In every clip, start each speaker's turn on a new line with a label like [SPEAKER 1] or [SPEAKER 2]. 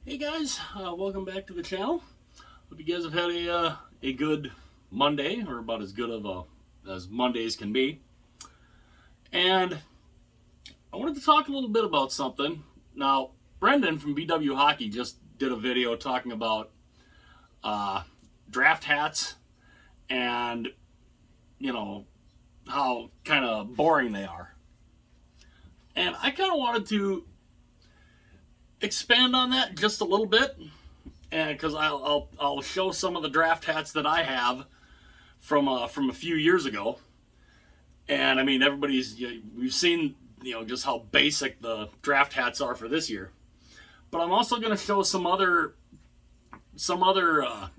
[SPEAKER 1] Hey guys, welcome back to the channel. Hope you guys have had a good Monday, or about as good of as Mondays can be. And I wanted to talk a little bit about something. Now, Brendan from BW Hockey just did a video talking about draft hats and, you know, how kind of boring they are. And I kind of wanted to expand on that just a little bit, and because I'll show some of the draft hats that I have from a few years ago. And I mean, we've seen just how basic the draft hats are for this year. But I'm also going to show some other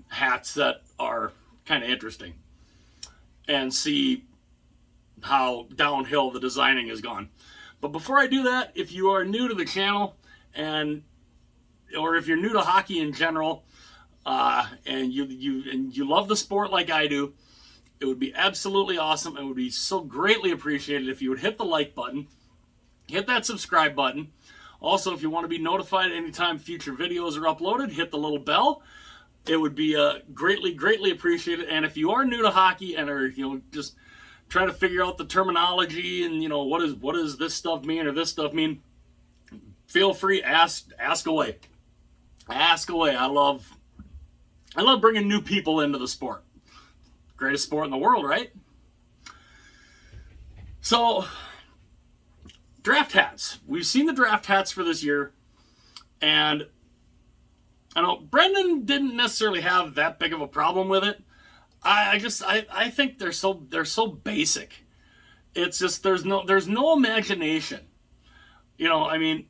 [SPEAKER 1] hats that are kind of interesting, and see how downhill the designing has gone. But before I do that, if you are new to the channel, or if you're new to hockey in general, and you love the sport like I do, it would be absolutely awesome and would be so greatly appreciated if you would hit the like button, hit that subscribe button. Also, if you want to be notified anytime future videos are uploaded, hit the little bell. It would be greatly appreciated. And if you are new to hockey and are just trying to figure out the terminology and what does this stuff mean or this stuff mean, feel free, ask away. Ask away. I love bringing new people into the sport. Greatest sport in the world, right? So, draft hats. We've seen the draft hats for this year, and I know Brendan didn't necessarily have that big of a problem with it. I think they're so basic. It's just there's no imagination. I mean,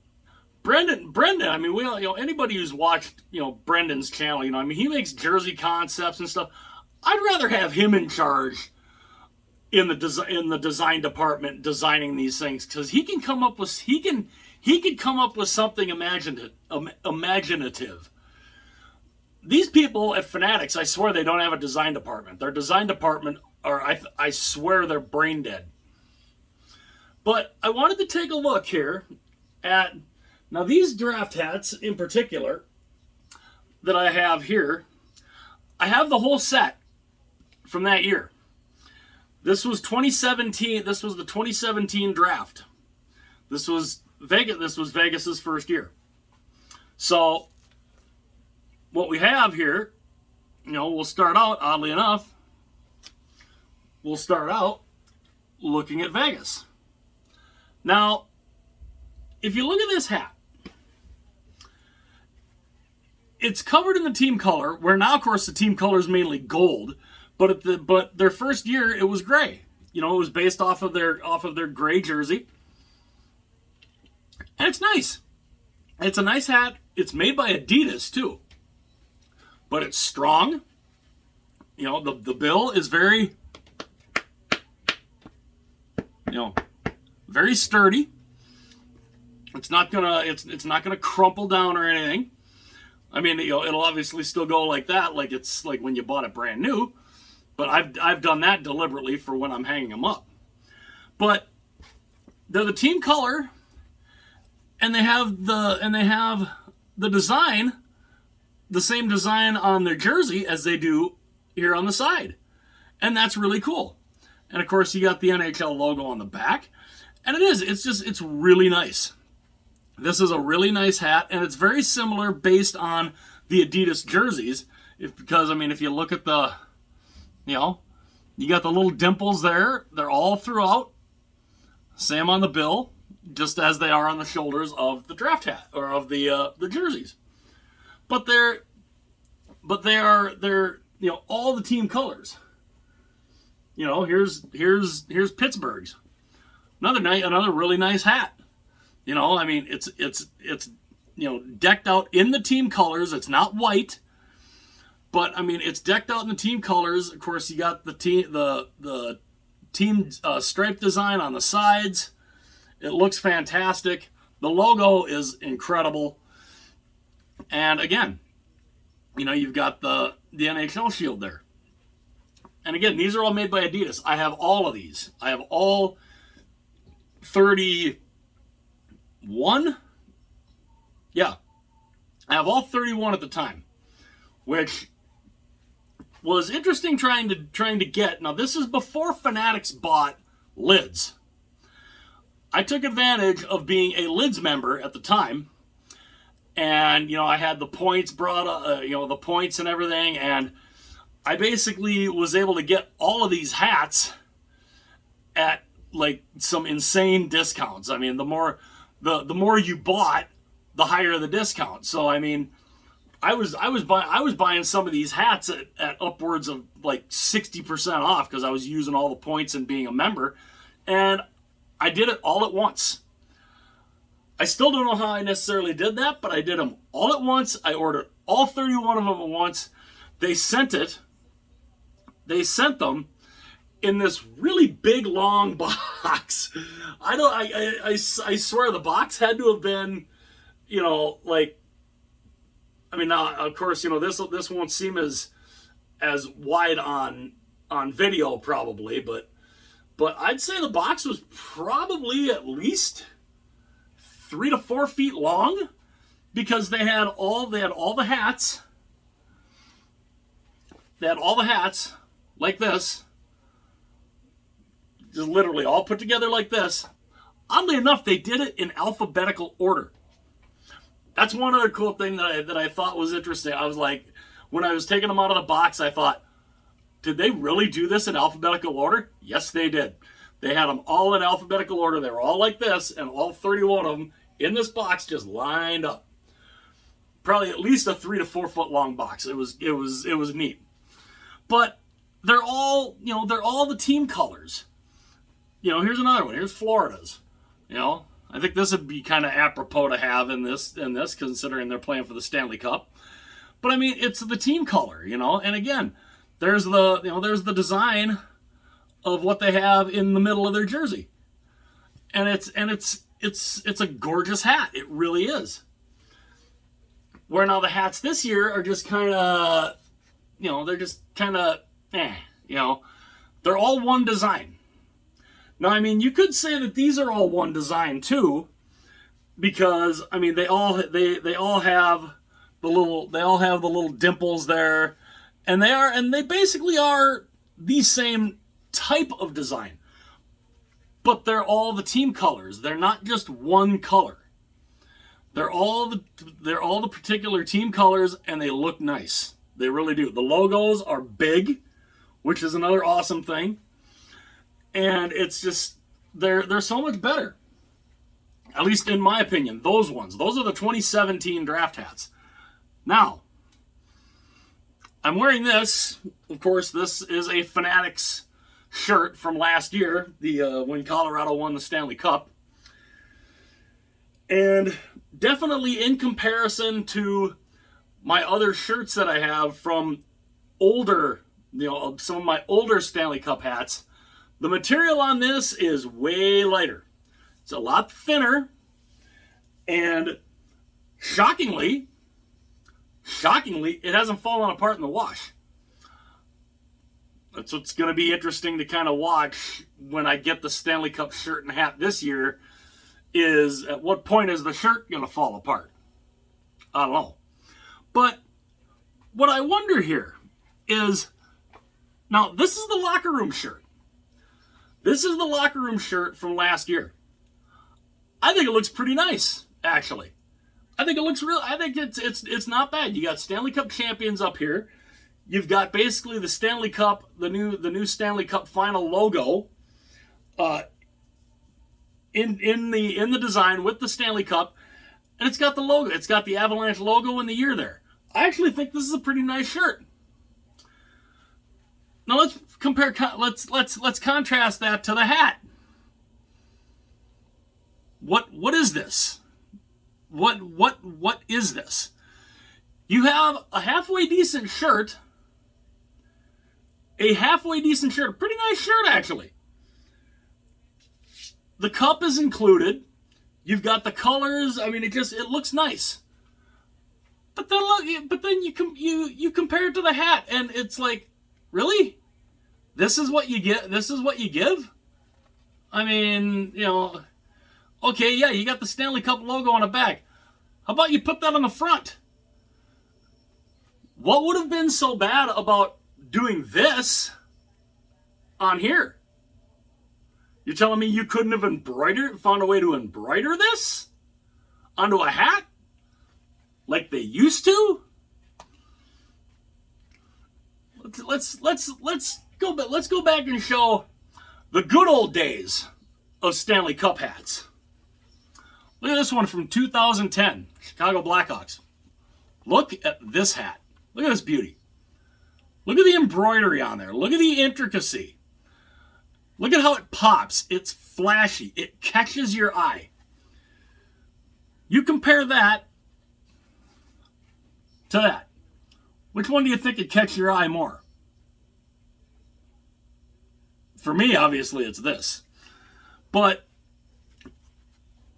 [SPEAKER 1] Brendan, I mean, anybody who's watched, Brendan's channel, I mean, he makes jersey concepts and stuff. I'd rather have him in charge in the design department designing these things, because he can come up with something imaginative. These people at Fanatics, I swear they don't have a design department. Their design department, I swear they're brain dead. But I wanted to take a look here at, now these draft hats in particular that I have here, I have the whole set from that year. This was 2017. This was the 2017 draft. This was Vegas's first year. So what we have here, we'll start out, oddly enough, looking at Vegas. Now, if you look at this hat, it's covered in the team color, where now, of course, the team color is mainly gold, but their first year it was gray. It was based off of their gray jersey, and it's nice. It's a nice hat. It's made by Adidas too, but it's strong. The bill is very, very sturdy. It's not gonna crumple down or anything. I mean, it'll obviously still go like that, like it's like when you bought it brand new. But I've done that deliberately for when I'm hanging them up. But they're the team color, and they have the design, the same design on their jersey as they do here on the side, and that's really cool. And of course, you got the NHL logo on the back, and it's really nice. This is a really nice hat, and it's very similar based on the Adidas jerseys. Because, I mean, if you look at the, you got the little dimples there. They're all throughout. Same on the bill, just as they are on the shoulders of the draft hat, or of the jerseys. But they're all the team colors. Here's Pittsburgh's. Another really nice hat. I mean, it's decked out in the team colors. It's not white, but I mean, it's decked out in the team colors. Of course, you got the team stripe design on the sides. It looks fantastic. The logo is incredible. And again, you've got the NHL shield there. And again, these are all made by Adidas. I have all of these. I have all 31. Yeah, I have all 31 at the time, which was interesting trying to get. Now, this is before Fanatics bought Lids. I took advantage of being a Lids member at the time, and I had the points brought, the points and everything, and I basically was able to get all of these hats at like some insane discounts. I mean, the more you bought, the higher the discount. So I mean, I was buying some of these hats at upwards of like 60% off because I was using all the points and being a member, and I did it all at once. I still don't know how I necessarily did that, but I did them all at once. I ordered all 31 of them at once. They sent them in this really big long box. I swear the box had to have been, like, I mean, now of course, this won't seem as wide on video probably, but I'd say the box was probably at least 3 to 4 feet long, because they had all the hats. They had all the hats like this, just literally all put together like this. Oddly enough, they did it in alphabetical order. That's one other cool thing that I thought was interesting. I was like, when I was taking them out of the box, I thought, did they really do this in alphabetical order? Yes, they did. They had them all in alphabetical order. They were all like this, and all 31 of them in this box just lined up. Probably at least a 3 to 4 foot long box. It was neat. But they're all the team colors. Here's another one. Here's Florida's. I think this would be kind of apropos to have in this, considering they're playing for the Stanley Cup. But I mean, it's the team color, and again, there's the design of what they have in the middle of their jersey. And it's a gorgeous hat. It really is. Where now the hats this year are just kind of, they're just kind of, they're all one design. Now, I mean, you could say that these are all one design too, because I mean, they all have the little dimples there, and they basically are the same type of design, but they're all the team colors. They're not just one color. They're all the particular team colors, and they look nice. They really do. The logos are big, which is another awesome thing. And it's just, they're so much better. At least in my opinion, those ones. Those are the 2017 draft hats. Now, I'm wearing this. Of course, this is a Fanatics shirt from last year, when Colorado won the Stanley Cup. And definitely in comparison to my other shirts that I have from older, some of my older Stanley Cup hats, the material on this is way lighter. It's a lot thinner, and shockingly, it hasn't fallen apart in the wash. That's what's going to be interesting to kind of watch when I get the Stanley Cup shirt and hat this year, is at what point is the shirt going to fall apart? I don't know. But what I wonder here is, now this is the locker room shirt. This is the locker room shirt from last year. I think it looks pretty nice, actually. I think it's not bad. You got Stanley Cup champions up here. You've got basically the Stanley Cup, the new Stanley Cup final logo, in the design with the Stanley Cup, and it's got the logo. It's got the Avalanche logo and the year there. I actually think this is a pretty nice shirt. Now let's compare. Let's contrast that to the hat. What is this? What is this? You have a halfway decent shirt. A pretty nice shirt actually. The cup is included. You've got the colors. I mean, it looks nice. But then you compare it to the hat, and it's like, really? This is what you get? This is what you give? I mean, okay, yeah, you got the Stanley Cup logo on the back. How about you put that on the front? What would have been so bad about doing this on here? You're telling me you couldn't have found a way to embroider this onto a hat like they used to? Let's go back. Let's go back and show the good old days of Stanley Cup hats. Look at this one from 2010, Chicago Blackhawks. Look at this hat. Look at this beauty. Look at the embroidery on there. Look at the intricacy. Look at how it pops. It's flashy. It catches your eye. You compare that to that. Which one do you think would catch your eye more? For me, obviously, it's this. But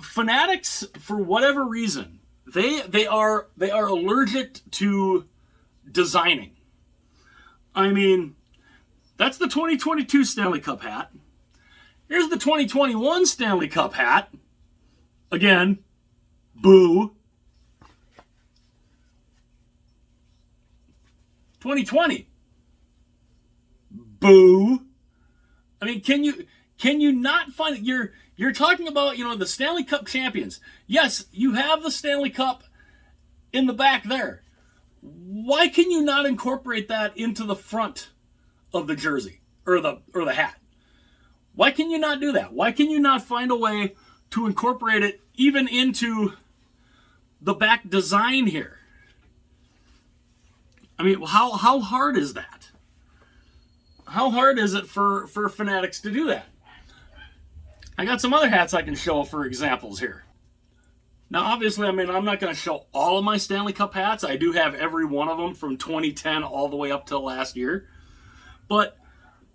[SPEAKER 1] Fanatics, for whatever reason, they are allergic to designing. I mean, that's the 2022 Stanley Cup hat. Here's the 2021 Stanley Cup hat. Again, boo. 2020. Boo. I mean, can you not find it? You're talking about, the Stanley Cup champions. Yes, you have the Stanley Cup in the back there. Why can you not incorporate that into the front of the jersey or the hat? Why can you not do that? Why can you not find a way to incorporate it even into the back design here? I mean, how hard is that? How hard is it for Fanatics to do that? I got some other hats I can show for examples here. Now, obviously, I'm not going to show all of my Stanley Cup hats. I do have every one of them from 2010 all the way up till last year. But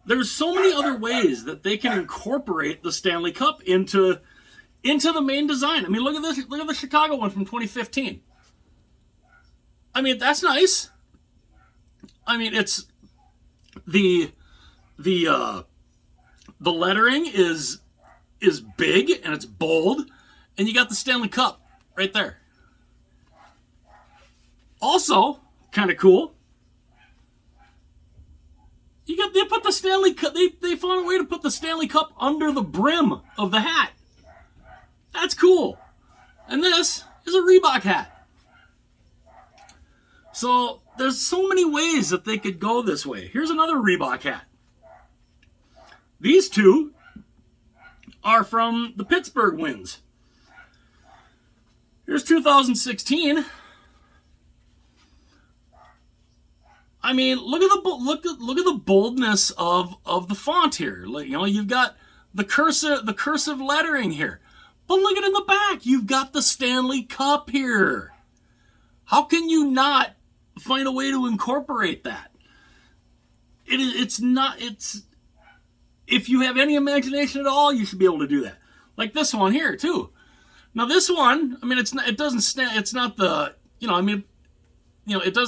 [SPEAKER 1] there's so many other ways that they can incorporate the Stanley Cup into the main design. I mean, look at this. Look at the Chicago one from 2015. I mean, that's nice. I mean, it's the lettering is big and it's bold, and you got the Stanley Cup right there. Also, kind of cool. They put the Stanley Cup. They found a way to put the Stanley Cup under the brim of the hat. That's cool. And this is a Reebok hat. So there's so many ways that they could go this way. Here's another Reebok hat. These two are from the Pittsburgh Winds. Here's 2016. I mean, look at the boldness of the font here. You've got the cursive lettering here. But look at it in the back. You've got the Stanley Cup here. How can you not find a way to incorporate that? It's if you have any imagination at all, you should be able to do that. Like this one here too. Now this one, I mean, it doesn't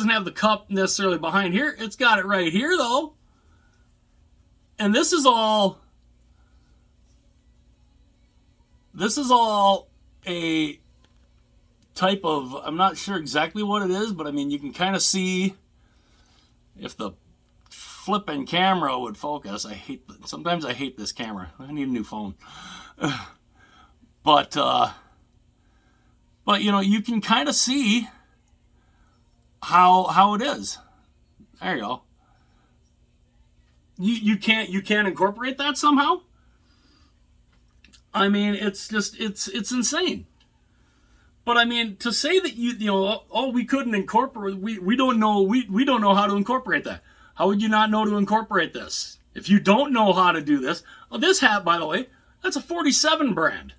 [SPEAKER 1] have the cup necessarily behind here. It's got it right here though. And this is all a type of, I'm not sure exactly what it is, but I mean, you can kind of see if the flipping camera would focus. Sometimes I hate this camera. I need a new phone. But you can kind of see how it is. There you go. You can't incorporate that somehow? I mean, it's insane. But I mean, to say that we couldn't incorporate, we don't know how to incorporate that. How would you not know to incorporate this? If you don't know how to do this, this hat, by the way, that's a 47 brand.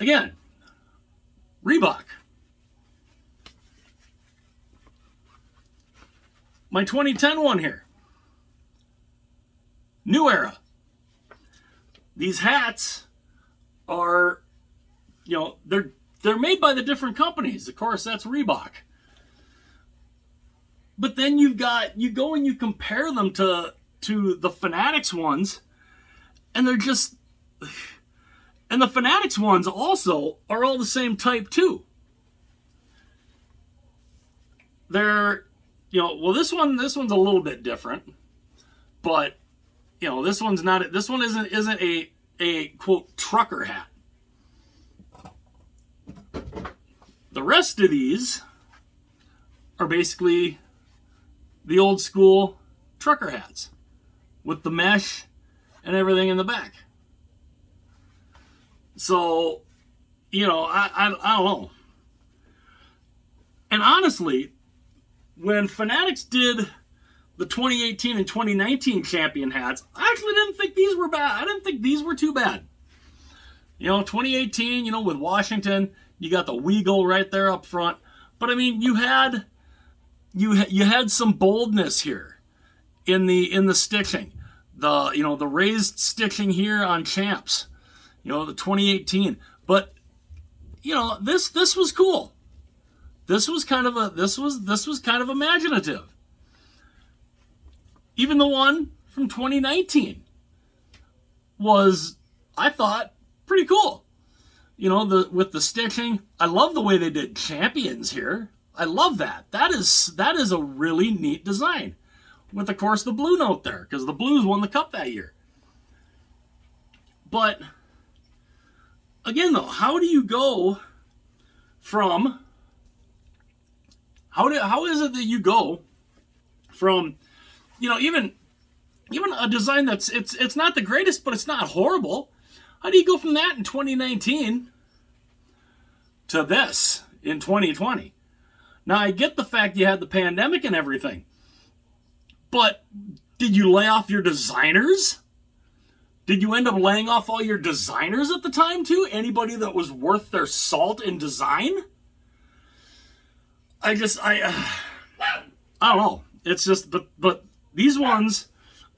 [SPEAKER 1] Again, Reebok. My 2010 one here. New Era. These hats are, they're made by the different companies. Of course, that's Reebok. But then you go and you compare them to the Fanatics ones, and they're just, and the Fanatics ones also are all the same type too. they're, well, this one's a little bit different, but this one isn't a quote trucker hat. The rest of these are basically the old school trucker hats with the mesh and everything in the back. So, I don't know. And honestly, when Fanatics did the 2018 and 2019 champion hats, I actually didn't think these were bad. I didn't think these were too bad. 2018, with Washington, you got the Weagle right there up front. But I mean, you had some boldness here in the stitching. The raised stitching here on champs. The 2018. But this was cool. This was kind of imaginative. Even the one from 2019 was, I thought, pretty cool. With the stitching. I love the way they did champions here. I love that. That is a really neat design. With, of course, the blue note there, because the Blues won the Cup that year. But again, though, how do you go from? How is it that you go from, even a design that's it's not the greatest, but it's not horrible. How do you go from that in 2019 to this in 2020? Now, I get the fact you had the pandemic and everything, but did you lay off your designers? Did you end up laying off all your designers at the time too? Anybody that was worth their salt in design? I don't know. It's just, but these ones,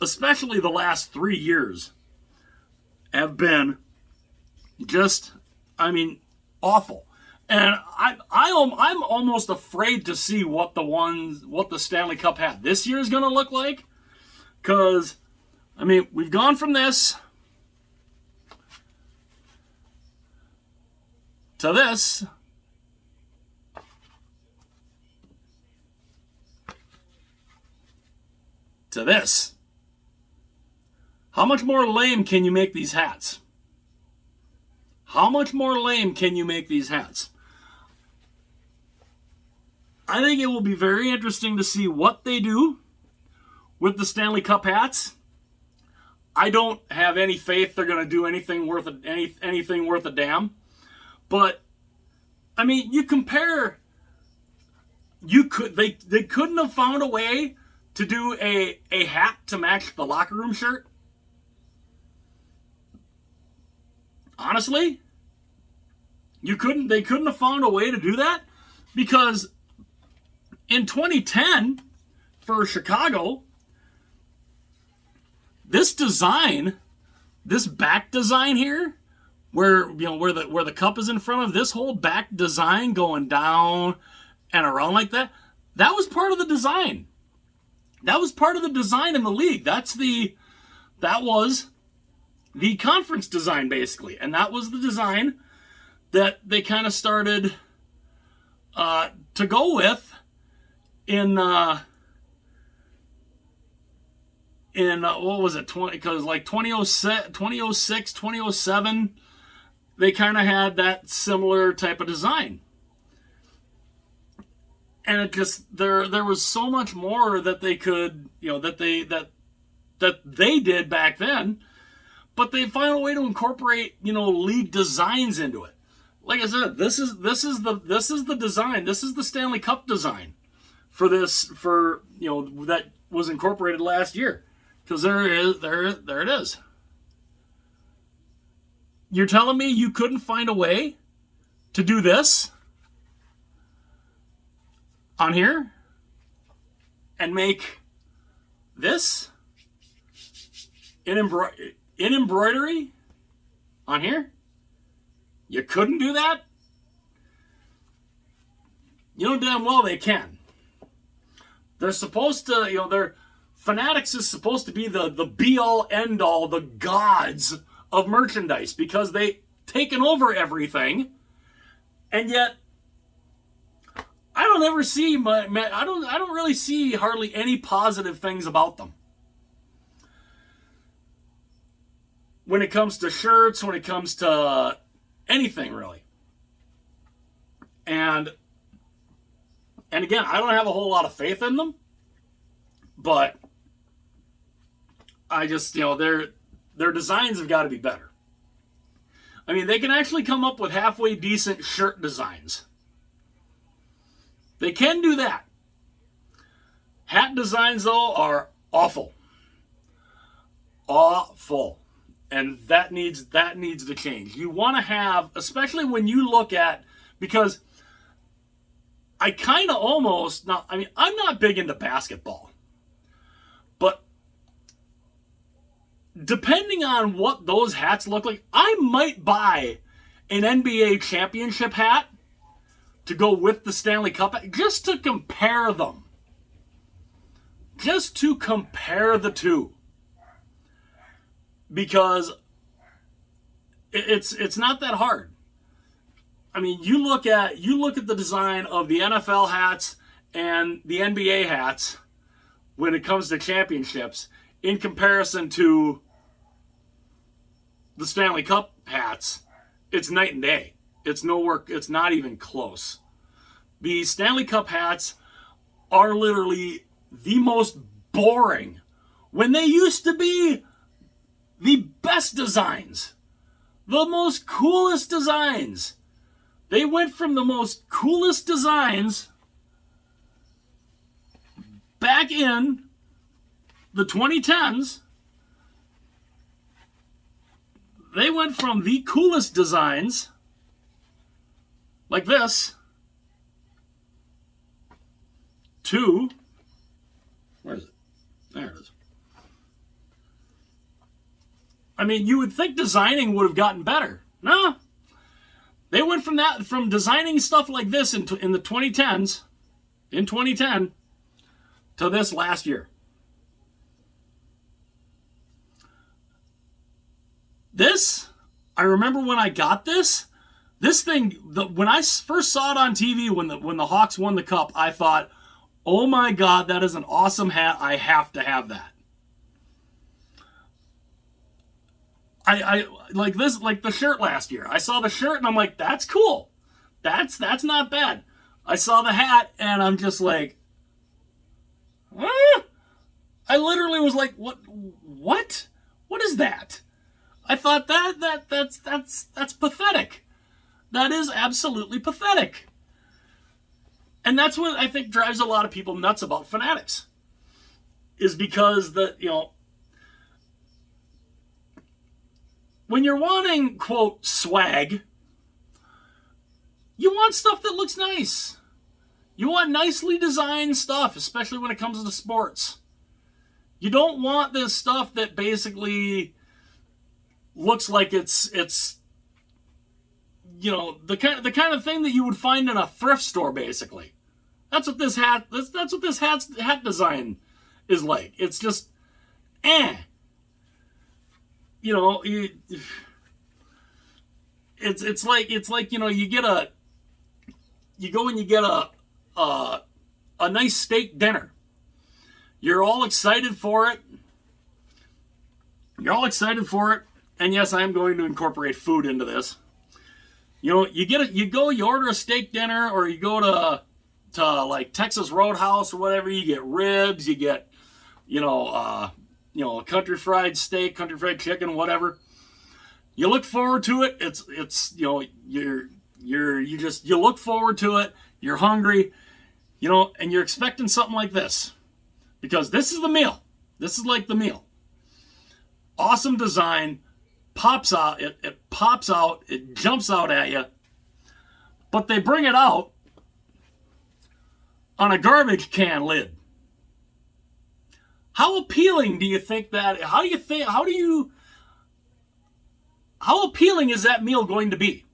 [SPEAKER 1] especially the last 3 years, have been just, awful. And I'm almost afraid to see what the Stanley Cup hat this year is going to look like. Because, we've gone from this to this. To this. How much more lame can you make these hats? How much more lame can you make these hats? I think it will be very interesting to see what they do with the Stanley Cup hats. I don't have any faith they're going to do anything worth a damn. But you compare. They couldn't have found a way to do a hat to match the locker room shirt. Honestly, they couldn't have found a way to do that, because in 2010 for Chicago, this design, this back design here, where the cup is in front of, this whole back design going down and around like that, that was part of the design. That was part of the design in the league. That was the conference design, basically. And that was the design that they kind of started to go with in what was it, because like 2006, 2007, they kind of had that similar type of design. And it just, there was so much more that they could, that they did back then, but they found a way to incorporate, league designs into it. Like I said, this is the design. This is the Stanley Cup design that was incorporated last year. Because there it is. You're telling me you couldn't find a way to do this on here and make this in embroidery on here? You couldn't do that? You know damn well they can. They're supposed to, Fanatics is supposed to be the be-all, end-all, the gods of merchandise, because they've taken over everything. And yet, I don't don't ever see I don't really see hardly any positive things about them. When it comes to shirts, when it comes to anything really. And again, I don't have a whole lot of faith in them, but I just, their designs have got to be better. I mean, they can actually come up with halfway decent shirt designs. They can do that. Hat designs, though, are awful. Awful. And that needs to change. You want to have, especially when you look at, because I kind of almost, I'm not big into basketball. But depending on what those hats look like, I might buy an NBA championship hat to go with the Stanley Cup hat, just to compare them. Just to compare the two. Because it's not that hard. I mean, you look at the design of the NFL hats and the NBA hats when it comes to championships in comparison to the Stanley Cup hats, it's night and day. It's not even close. The Stanley Cup hats are literally the most boring when they used to be the best designs, the most coolest designs. They went from the most coolest designs back in the 2010s. They went from the coolest designs, like this, to, where is it? There it is. I mean, you would think designing would have gotten better. No. They went from designing stuff like this in the 2010s, in 2010, to this last year. This, I remember when I got this thing, when I first saw it on TV when the Hawks won the cup, I thought, oh my God, that is an awesome hat. I have to have that. I like this, like the shirt last year. I saw the shirt and I'm like, that's cool. That's not bad. I saw the hat and I'm just like, ah! I literally was like, what is that? I thought that's pathetic. That is absolutely pathetic. And that's what I think drives a lot of people nuts about Fanatics. Is because when you're wanting, quote, swag, you want stuff that looks nice. You want nicely designed stuff, especially when it comes to sports. You don't want this stuff that basically looks like it's the kind of thing that you would find in a thrift store, basically. That's what this hat design is like. It's just it's like you go and you get a nice steak dinner. You're all excited for it. And yes, I am going to incorporate food into this. You order a steak dinner, or you go to like Texas Roadhouse or whatever. You get ribs, you get country fried steak, country fried chicken, whatever. You look forward to it. You look forward to it. You're hungry, and you're expecting something like this, because this is the meal. This is like the meal. Awesome design, pops out. It pops out. It jumps out at you. But they bring it out on a garbage can lid. How appealing do you think that? How appealing is that meal going to be?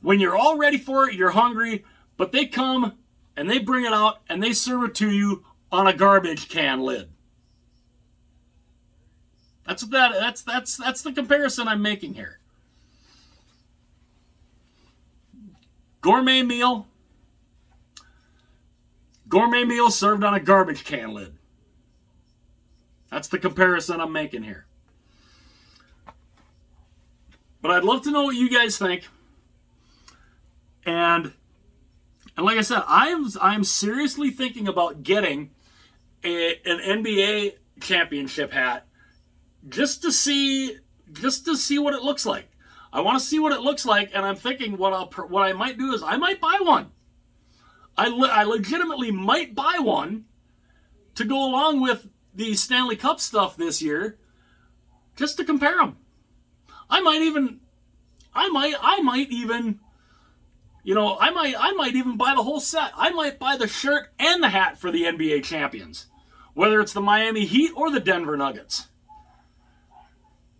[SPEAKER 1] When you're all ready for it, you're hungry, but they come and they bring it out and they serve it to you on a garbage can lid. That's the comparison I'm making here. Gourmet meal, gourmet meal served on a garbage can lid. That's the comparison I'm making here. But I'd love to know what you guys think. And like I said, I'm seriously thinking about getting an NBA championship hat just to see what it looks like. I want to see what it looks like, and I'm thinking what I might do is I might buy one. I legitimately might buy one to go along with the Stanley Cup stuff this year, just to compare them. I might even, you know, I might even buy the whole set. I might buy the shirt and the hat for the NBA champions, whether it's the Miami Heat or the Denver Nuggets,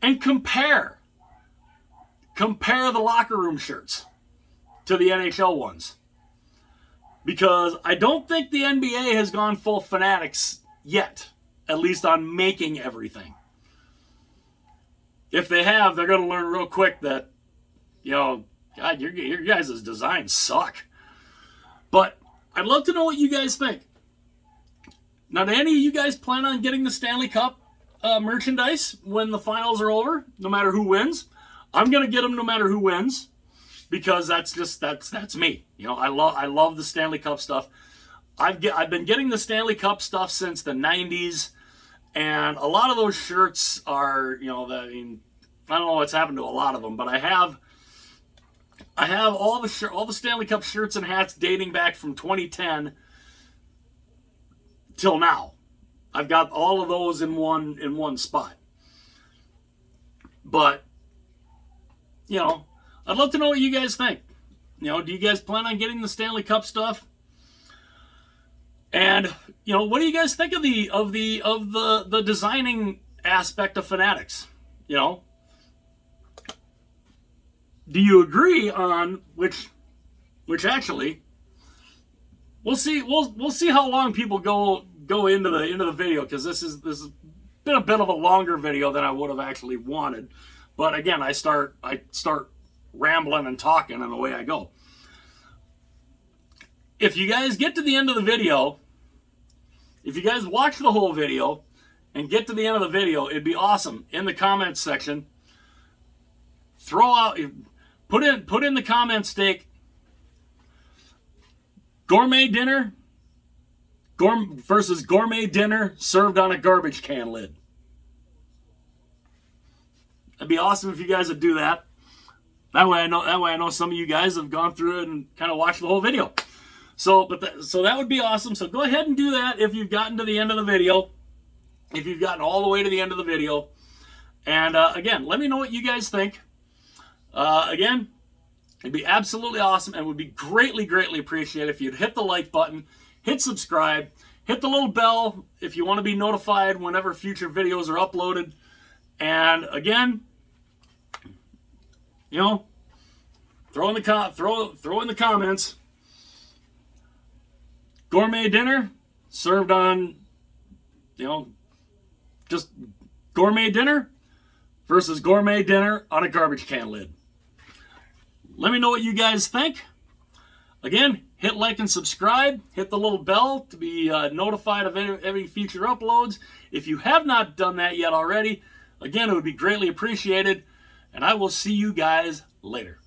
[SPEAKER 1] and compare the locker room shirts to the NHL ones. Because I don't think the NBA has gone full Fanatics yet, at least on making everything. If they have, they're going to learn real quick that, you know, God, your guys' designs suck. But I'd love to know what you guys think. Now, do any of you guys plan on getting the Stanley Cup merchandise when the finals are over, no matter who wins? I'm going to get them no matter who wins, because that's me. You know, I love the Stanley Cup stuff. I've been getting the Stanley Cup stuff since the 90s, and a lot of those shirts are, you know, I don't know what's happened to a lot of them, but I have all the Stanley Cup shirts and hats dating back from 2010 till now. I've got all of those in one spot. But, you know, I'd love to know what you guys think. You know, do you guys plan on getting the Stanley Cup stuff? And, you know, what do you guys think of the designing aspect of Fanatics? You know, do you agree on which actually we'll see how long people go into the video, because this has been a bit of a longer video than I would have actually wanted. But again, I start rambling and talking, and away I go. If you guys get to the end of the video, if you guys watch the whole video and get to the end of the video, it'd be awesome. In the comments section, put in the comment stake, gourmet dinner versus gourmet dinner served on a garbage can lid. It'd be awesome if you guys would do that. That way I know some of you guys have gone through it and kind of watched the whole video. So that would be awesome. So go ahead and do that if you've gotten to the end of the video. If you've gotten all the way to the end of the video. And again, let me know what you guys think. Again, it'd be absolutely awesome and would be greatly, greatly appreciated if you'd hit the like button, hit subscribe, hit the little bell if you want to be notified whenever future videos are uploaded. And again, you know, throw in the comments, gourmet dinner served on, you know, just gourmet dinner versus gourmet dinner on a garbage can lid. Let me know what you guys think. Again, hit like and subscribe. Hit the little bell to be notified of any future uploads. If you have not done that yet already, again, it would be greatly appreciated. And I will see you guys later.